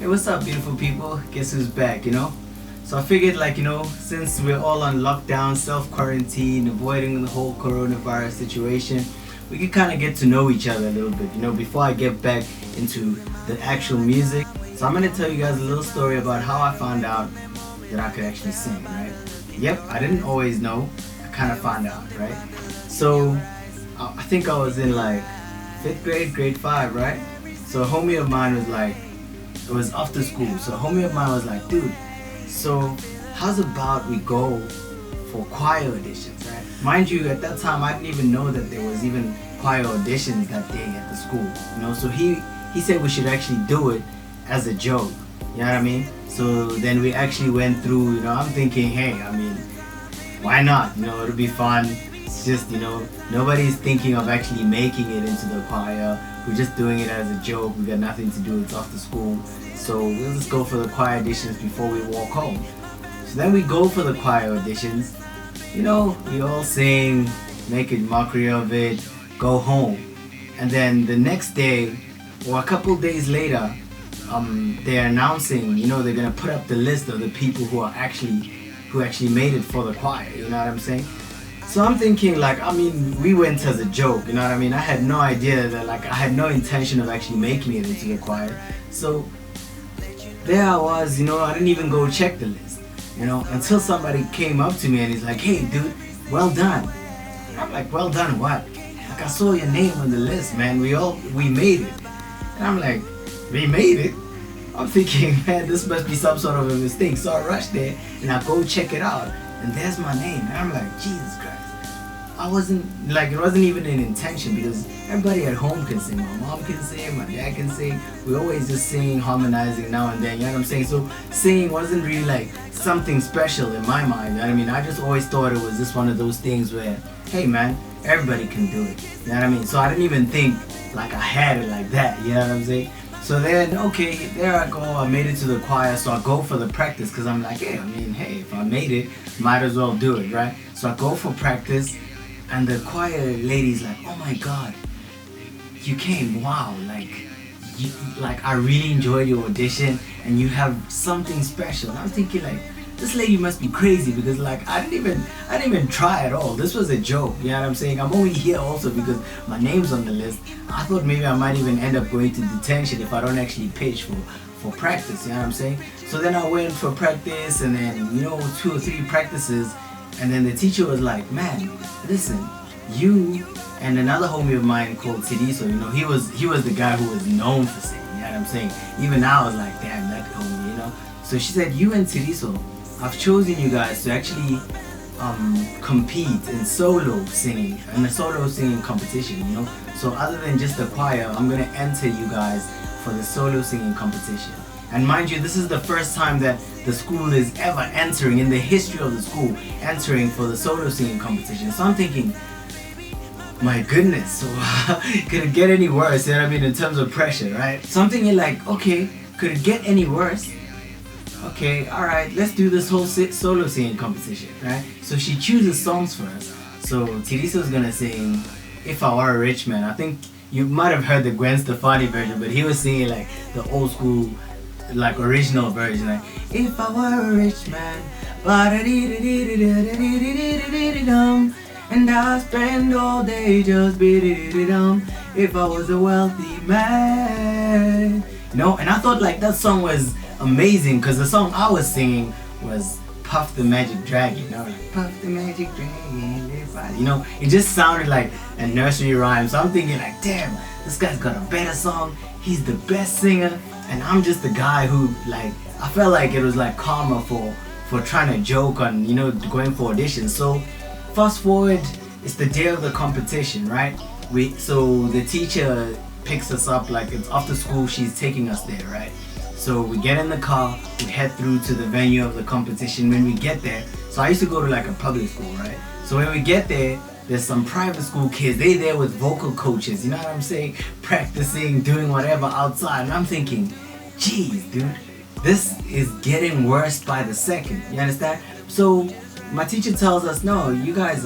Hey, what's up, beautiful people? Guess who's back? So I figured, since we're all on lockdown, self-quarantine, avoiding the whole coronavirus situation, we could kind of get to know each other a little bit, before I get back into the actual music. So I'm going to tell you guys a little story about how I found out that I could actually sing, right? Yep, I didn't always know. I kind of found out, right? So I think I was in like 5th grade, grade 5, right? So a homie of mine was like, it was after school. So a homie of mine was like, dude, so how's about we go for choir auditions, right? Mind you, at that time I didn't even know that there was even choir auditions that day at the school, so he said we should actually do it as a joke, you know what I mean? So then we actually went through, I'm thinking, hey, why not? It'll be fun. It's just, nobody's thinking of actually making it into the choir. We're just doing it as a joke. We got nothing to do. It's after school. So we'll just go for the choir auditions before we walk home. So then we go for the choir auditions. We all sing, make a mockery of it, go home. And then the next day, or a couple days later, they're announcing, they're gonna put up the list of the people who actually made it for the choir, you know what I'm saying? So I'm thinking we went as a joke, you know what I mean? I had no idea that I had no intention of actually making it into the choir. So there I was, I didn't even go check the list, until somebody came up to me and he's like, hey dude, well done. And I'm like, well done what? I saw your name on the list, man. We made it. And I'm like, we made it? I'm thinking, man, this must be some sort of a mistake. So I rush there and I go check it out. And there's my name. And I'm like, Jesus Christ. It wasn't even an intention, because everybody at home can sing. My mom can sing, my dad can sing. We always just sing, harmonizing now and then, you know what I'm saying? So singing wasn't really something special in my mind, you know what I mean? I just always thought it was just one of those things where, hey man, everybody can do it, you know what I mean? So I didn't even think I had it like that, you know what I'm saying? So then, okay, there I go, I made it to the choir, so I go for the practice, because I'm like, hey, if I made it, might as well do it, right? So I go for practice, and the choir lady's like, oh my god, you came, wow, I really enjoyed your audition, and you have something special. And I'm thinking this lady must be crazy, because I didn't even try at all. This was a joke, you know what I'm saying? I'm only here also because my name's on the list. I thought maybe I might even end up going to detention if I don't actually pitch for practice, you know what I'm saying? So then I went for practice, and then 2 or 3 practices, and then the teacher was like, man, listen, you and another homie of mine called Tidiso, he was the guy who was known for singing, you know what I'm saying? Even now I was like, damn, that homie, So she said, you and Tidiso, I've chosen you guys to actually compete in solo singing, in a solo singing competition, So other than just the choir, I'm gonna enter you guys for the solo singing competition. And mind you, this is the first time that the school is ever entering, in the history of the school, entering for the solo singing competition. So I'm thinking, my goodness, so could it get any worse, you know what I mean, in terms of pressure, right? So I'm thinking okay, could it get any worse? Okay, alright, let's do this whole solo singing competition, right? So she chooses songs for us. So Tiriso's gonna sing If I Were a Rich Man. I think you might have heard the Gwen Stefani version, but he was singing the old school, original version, if I were a rich man, and I spend all day just if I was a wealthy man, and I thought that song was amazing, because the song I was singing was Puff the Magic Dragon, Puff the Magic Dragon, it just sounded like a nursery rhyme. So I'm thinking damn, this guy's got a better song, he's the best singer, and I'm just the guy who I felt like it was karma for trying to joke on, going for auditions. So fast forward, it's the day of the competition, right? So the teacher picks us up, it's after school, she's taking us there, right? So we get in the car, we head through to the venue of the competition. When we get there, so I used to go to a public school, right? So when we get there, there's some private school kids, they there with vocal coaches, you know what I'm saying? Practicing, doing whatever outside. And I'm thinking, geez, dude, this is getting worse by the second, you understand? So my teacher tells us, no, you guys,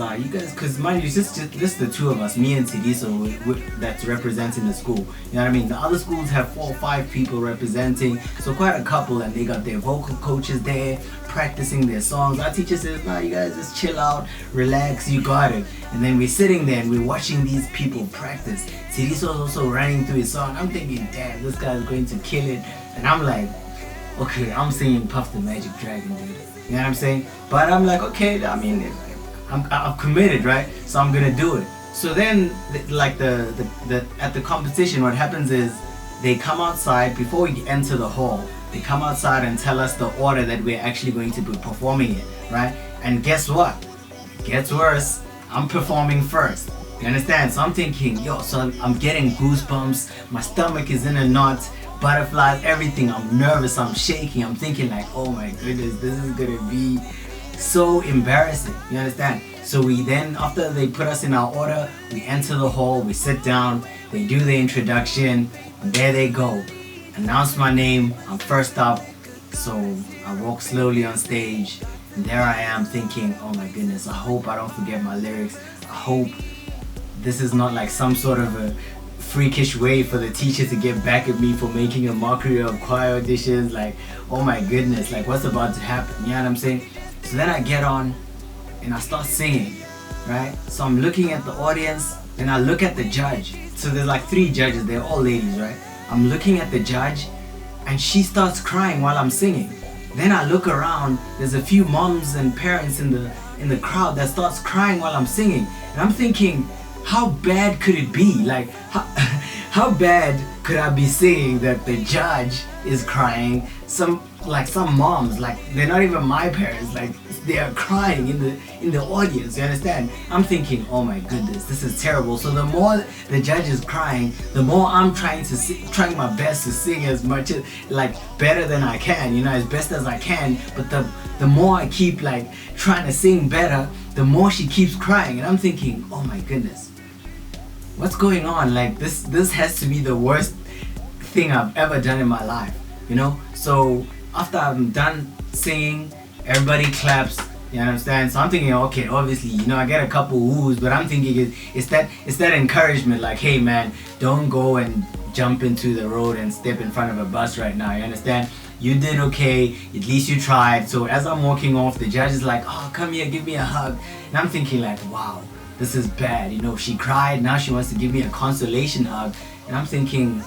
because mind you, just the two of us, me and Tidiso, that's representing the school. You know what I mean? The other schools have 4 or 5 people representing, so quite a couple, and they got their vocal coaches there practicing their songs. Our teacher says, no, you guys just chill out, relax, you got it. And then we're sitting there and we're watching these people practice. Tidiso's also running through his song. I'm thinking, damn, this guy's going to kill it. And I'm like, okay, I'm singing Puff the Magic Dragon, dude. You know what I'm saying? But I'm like, okay, I mean, I'm committed, right? So I'm gonna do it. So then, like at the competition, what happens is they come outside before we enter the hall. They come outside and tell us the order that we're actually going to be performing it, right? And guess what? Gets worse. I'm performing first. You understand? So I'm thinking, yo, so I'm getting goosebumps. My stomach is in a knot. Butterflies, everything. I'm nervous, I'm shaking, I'm thinking like, oh my goodness, this is gonna be so embarrassing. You understand? So we then, after they put us in our order, we enter the hall, we sit down, they do the introduction, and there they go. Announce my name, I'm first up. So I walk slowly on stage, and there I am thinking, oh my goodness, I hope I don't forget my lyrics. I hope this is not like some sort of a freakish way for the teacher to get back at me for making a mockery of choir auditions. Like, oh my goodness, like what's about to happen? You know what I'm saying? So then I get on and I start singing, right? So I'm looking at the audience and I look at the judge. So there's like 3 judges, they're all ladies, right? I'm looking at the judge and she starts crying while I'm singing. Then I look around, there's a few moms and parents in the crowd that starts crying while I'm singing. And I'm thinking, how bad could it be? Like, how bad could I be singing that the judge is crying? Some moms, like they're not even my parents, like they are crying in the audience. You understand? I'm thinking, oh my goodness, this is terrible. So the more the judge is crying, the more I'm trying my best to sing as much as like better than I can, you know, as best as I can. But the more I keep like trying to sing better, the more she keeps crying, and I'm thinking, oh my goodness, what's going on? Like this has to be the worst thing I've ever done in my life, you know? So after I'm done singing, everybody claps, you understand? So I'm thinking, okay, obviously, you know, I get a couple woos, but I'm thinking it's that encouragement, like, hey man, don't go and jump into the road and step in front of a bus right now, you understand? You did okay, at least you tried. So as I'm walking off, the judge is like, oh, come here, give me a hug. And I'm thinking like, wow, this is bad, you know, she cried, now she wants to give me a consolation hug. And I'm thinking,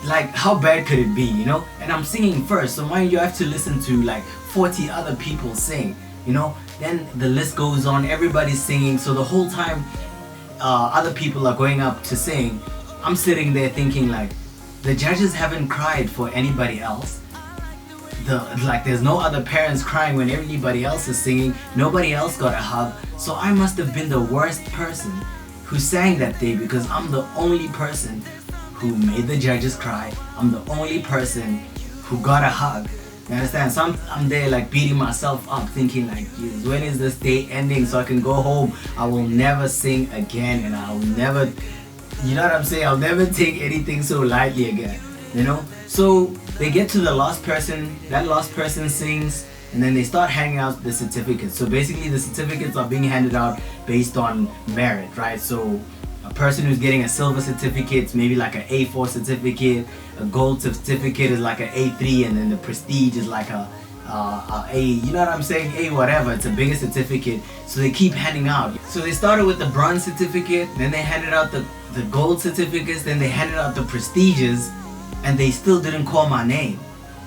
like, how bad could it be, you know? And I'm singing first, so mind you, I have to listen to like 40 other people sing, you know? Then the list goes on, everybody's singing, so the whole time other people are going up to sing, I'm sitting there thinking like, the judges haven't cried for anybody else. There's no other parents crying when everybody else is singing, nobody else got a hug, so I must have been the worst person who sang that day, because I'm the only person who made the judges cry. I'm the only person who got a hug. You understand? So I'm there like beating myself up thinking like, Jesus, when is this day ending so I can go home? I will never sing again, and I'll never, you know what I'm saying? I'll never take anything so lightly again, you know? So they get to the last person, that last person sings, and then they start handing out the certificates. So basically the certificates are being handed out based on merit, right? So a person who's getting a silver certificate is maybe like an A4 certificate, a gold certificate is like an A3, and then the prestige is like a A, you know what I'm saying? A whatever, it's a bigger certificate. So they keep handing out. So they started with the bronze certificate, then they handed out the gold certificates, then they handed out the prestiges, and they still didn't call my name.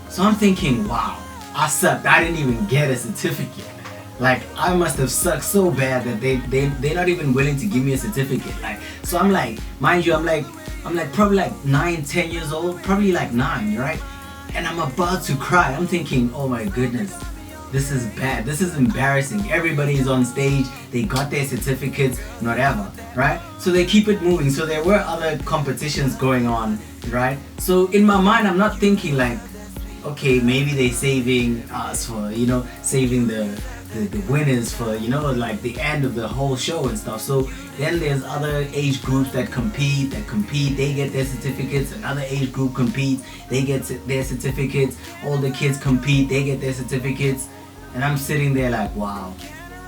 So I'm thinking, wow, I sucked. I didn't even get a certificate. Like, I must have sucked so bad that they're not even willing to give me a certificate. Like, so I'm like, mind you, I'm like probably like 9, 10 years old, probably like 9, right? And I'm about to cry. I'm thinking, oh my goodness, this is bad. This is embarrassing. Everybody is on stage. They got their certificates, whatever, right? So they keep it moving. So there were other competitions going on, right? So in my mind, I'm not thinking like, okay, maybe they're saving us for, you know, saving the winners for, you know, like the end of the whole show and stuff. So then there's other age groups that compete, they get their certificates. Another age group competes, they get their certificates. All the kids compete, they get their certificates. And I'm sitting there like, wow,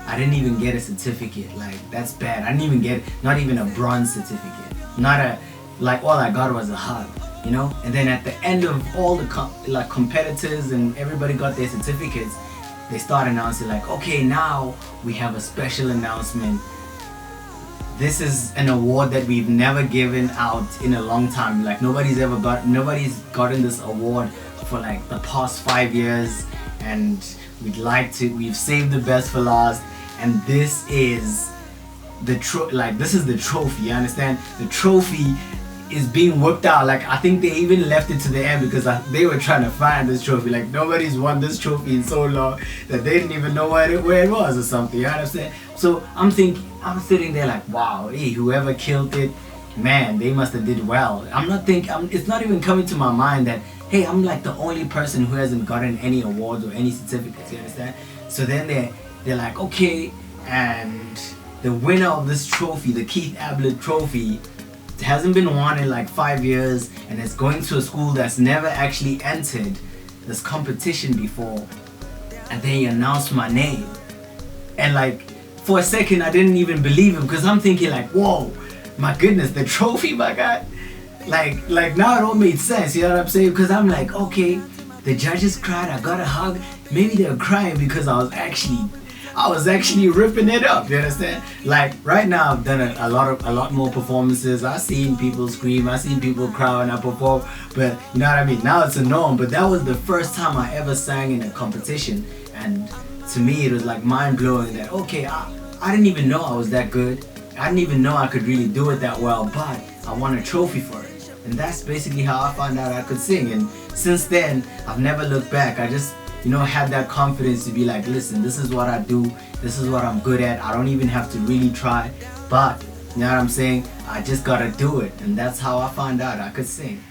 I didn't even get a certificate. Like, that's bad. I didn't even get, not even a bronze certificate. Not a, like, all I got was a hug, you know? And then at the end of all the competitors and everybody got their certificates, they start announcing like, okay, now we have a special announcement. This is an award that we've never given out in a long time. Like, nobody's gotten this award for like the past 5 years, and we've saved the best for last, and this is the this is the trophy, you understand? The trophy is being whipped out. Like, I think they even left it to the end because they were trying to find this trophy. Like, nobody's won this trophy in so long that they didn't even know where it was or something, you understand? So I'm sitting there like, wow, hey, whoever killed it, man, they must have did well. It's not even coming to my mind that, hey, I'm like the only person who hasn't gotten any awards or any certificates, you understand? So then they're like, okay, and the winner of this trophy, the Keith Ablett trophy, hasn't been won in like 5 years, and it's going to a school that's never actually entered this competition before. And then he announced my name, and like, for a second I didn't even believe him, because I'm thinking like, whoa, my goodness, the trophy, my God. Like now it all made sense, you know what I'm saying? Because I'm like, okay, the judges cried, I got a hug. Maybe they were crying because I was actually ripping it up, you understand? Like, right now I've done a lot more performances. I've seen people scream, I've seen people cry when I perform, but you know what I mean? Now it's a norm, but that was the first time I ever sang in a competition, and to me it was like mind-blowing that, okay, I didn't even know I was that good. I didn't even know I could really do it that well, but I won a trophy for it. And that's basically how I found out I could sing, and since then I've never looked back. I just, you know, had that confidence to be like, listen, this is what I do, this is what I'm good at. I don't even have to really try, but you know what I'm saying, I just gotta do it. And that's how I found out I could sing.